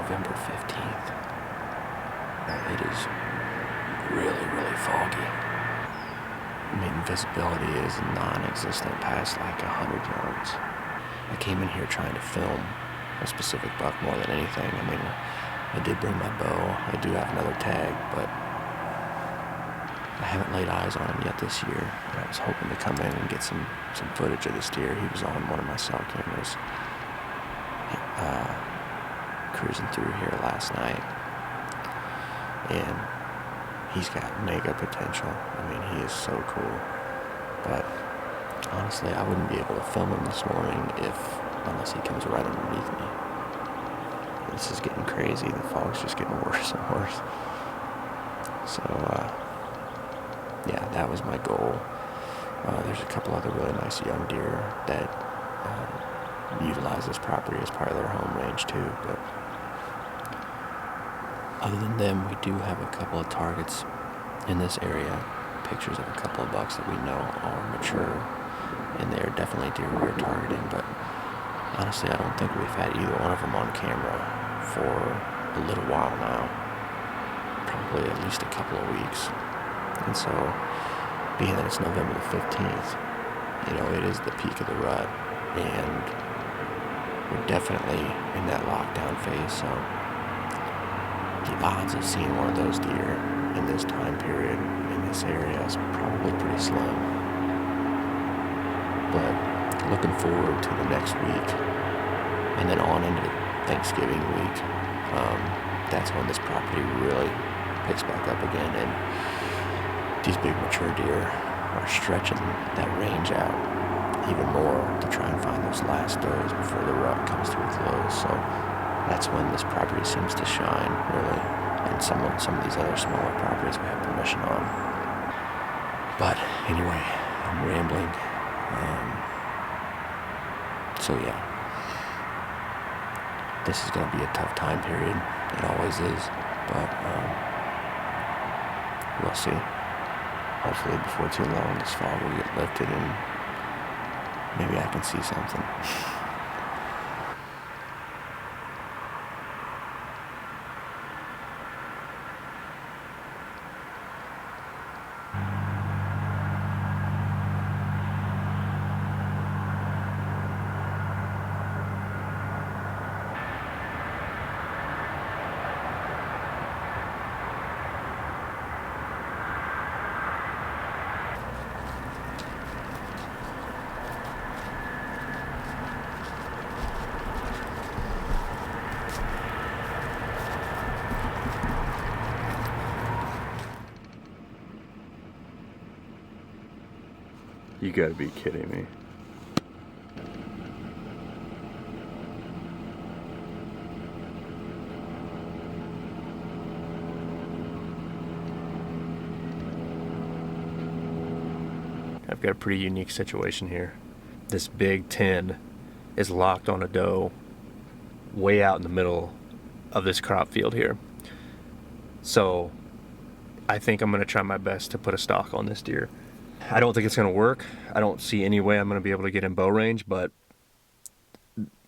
November 15th. It is really, really foggy. I mean, visibility is non-existent past like 100 yards. I came in here trying to film a specific buck more than anything. I mean, I did bring my bow. I do have another tag, but I haven't laid eyes on him yet this year. I was hoping to come in and get some footage of this deer. He was on one of my cell cameras cruising through here last night. And he's got mega potential. I mean, he is so cool. But honestly, I wouldn't be able to film him this morning unless he comes right underneath me. This is getting crazy. The fog's just getting worse and worse. So, yeah, that was my goal. There's a couple other really nice young deer that utilize this property as part of their home range too. But other than them, we do have a couple of targets in this area. Pictures of a couple of bucks that we know are mature, and they are definitely deer we're targeting. But honestly, I don't think we've had either one of them on camera for a little while now. Probably at least a couple of weeks. And so, being that it's November the 15th, you know, it is the peak of the rut, and we're definitely in that lockdown phase, so the odds of seeing one of those deer in this time period in this area is probably pretty slim. But looking forward to the next week, and then on into Thanksgiving week, that's when this property really picks back up again, and these big mature deer are stretching that range out even more to try and find those last does before the rut comes to a close. So that's when this property seems to shine, really, and some of these other smaller properties we have permission on. But anyway, I'm rambling. So yeah, this is going to be a tough time period. It always is, but we'll see. Hopefully before too long this fog will get lifted and maybe I can see something. You gotta be kidding me. I've got a pretty unique situation here. This big 10 is locked on a doe way out in the middle of this crop field here. So I think I'm gonna try my best to put a stalk on this deer. I don't think it's going to work. I don't see any way I'm going to be able to get in bow range, but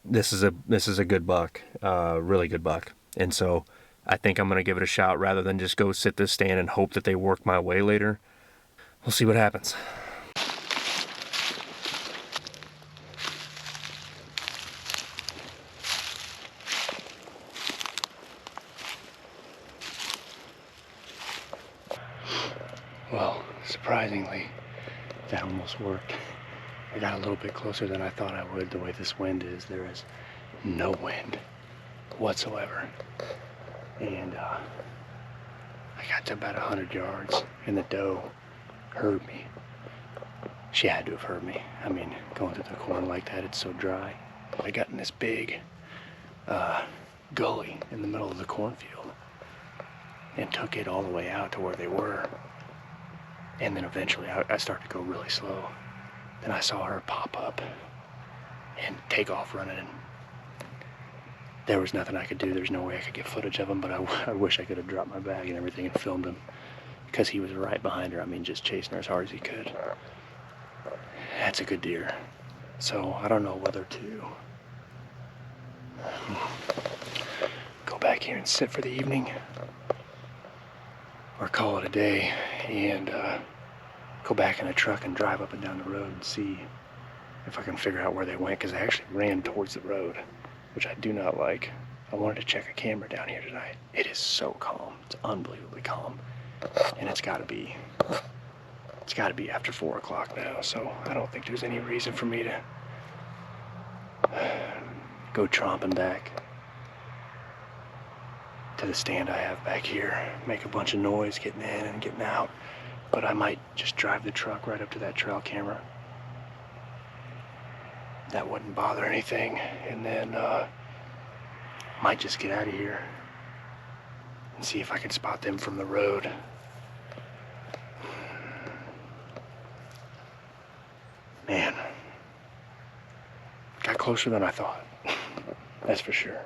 this is a good buck, really good buck. And so I think I'm going to give it a shot rather than just go sit this stand and hope that they work my way later. We'll see what happens. Well, surprisingly, that almost worked. I got a little bit closer than I thought I would. The way this wind is, there is no wind whatsoever. And I got to about 100 yards, and the doe heard me. She had to have heard me. I mean, going through the corn like that, it's so dry. I got in this big gully in the middle of the cornfield and took it all the way out to where they were. And then eventually I started to go really slow. Then I saw her pop up and take off running. And there was nothing I could do. There's no way I could get footage of him, but I wish I could have dropped my bag and everything and filmed him, because he was right behind her. I mean, just chasing her as hard as he could. That's a good deer. So I don't know whether to go back here and sit for the evening, or call it a day, and go back in the truck and drive up and down the road and see if I can figure out where they went, because they actually ran towards the road, which I do not like. I wanted to check a camera down here tonight. It is so calm. It's unbelievably calm. And it's got to be after 4 o'clock now, so I don't think there's any reason for me to go tromping back to the stand I have back here, make a bunch of noise getting in and getting out. But I might just drive the truck right up to that trail camera. That wouldn't bother anything, and then might just get out of here and see if I can spot them from the road. Man, got closer than I thought. That's for sure.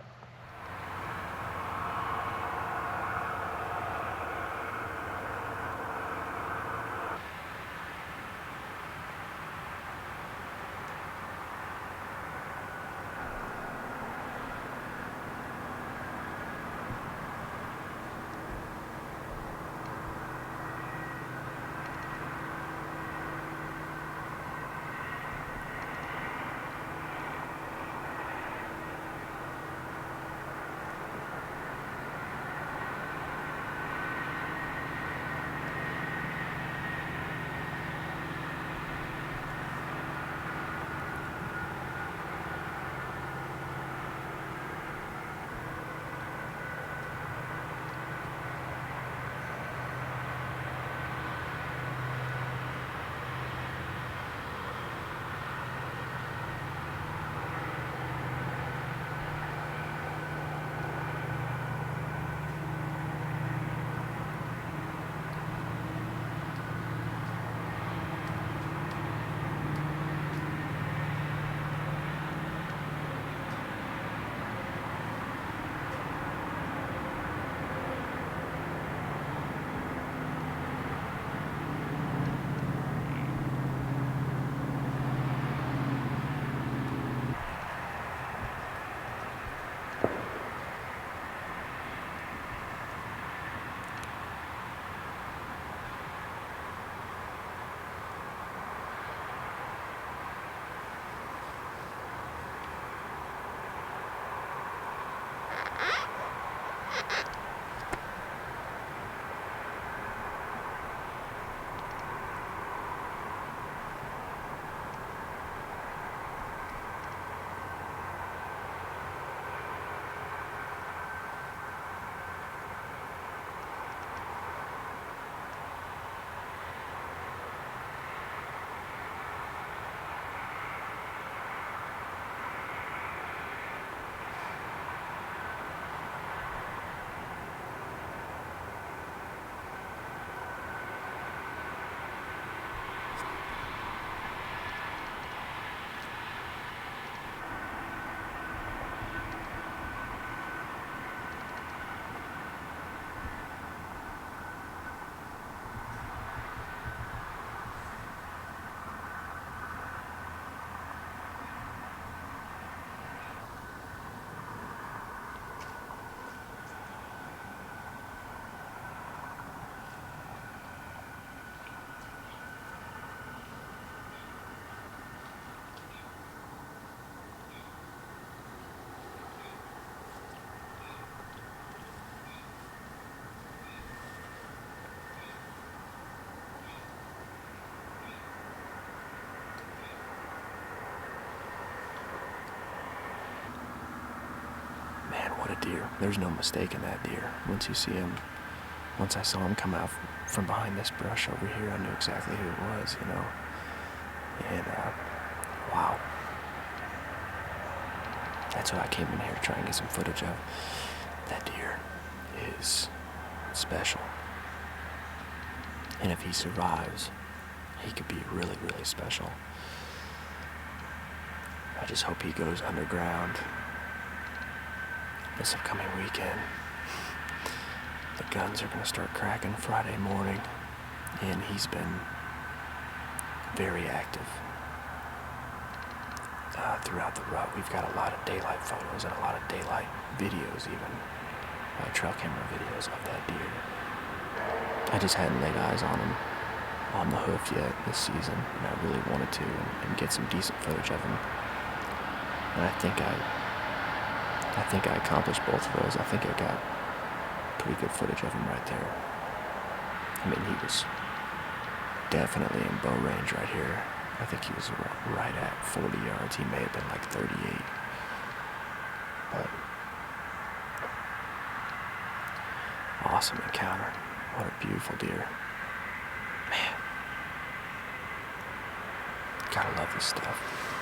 What a deer. There's no mistaking that deer. Once you see him, once I saw him come out from behind this brush over here, I knew exactly who it was, you know. And, wow. That's what I came in here to try and get some footage of. That deer is special. And if he survives, he could be really, really special. I just hope he goes underground this upcoming weekend. The guns are going to start cracking Friday morning, and he's been very active throughout the rut. We've got a lot of daylight photos and a lot of daylight videos even. trail camera videos of that deer. I just hadn't laid eyes on him on the hoof yet this season, and I really wanted to and get some decent footage of him. And I think I accomplished both of those. I think I got pretty good footage of him right there. I mean, he was definitely in bow range right here. I think he was right at 40 yards. He may have been like 38. But awesome encounter. What a beautiful deer. Man. Gotta love this stuff.